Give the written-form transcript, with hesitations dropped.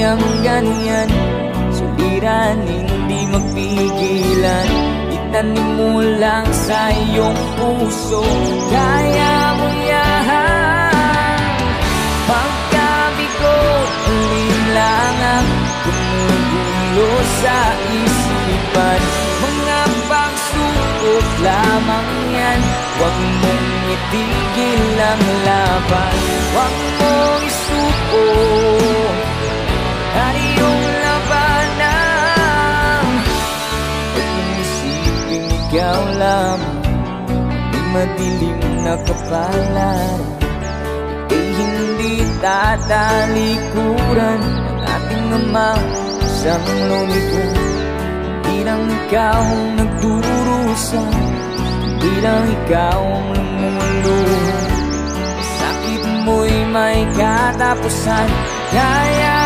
ang ganyan, suliranin di magpigilan. Itanim mo lang sa iyong puso, kaya mo yan. Pagkabigo, alinlangang gumugulo sa isipan. Mga pagsubok lamang yan, huwag mong itigil ang laban. Huwag mong isuko ang iyong labanan. Huwag mong isipin ikaw lamang di madilim na kapalaran. Ika'y hindi tatalikuran ng ating Ama isang lumiko. Hindi lang ikaw ang nagdurusa, hindi lang ikaw ang lumuluha. Sakit mo'y may katapusan, kaya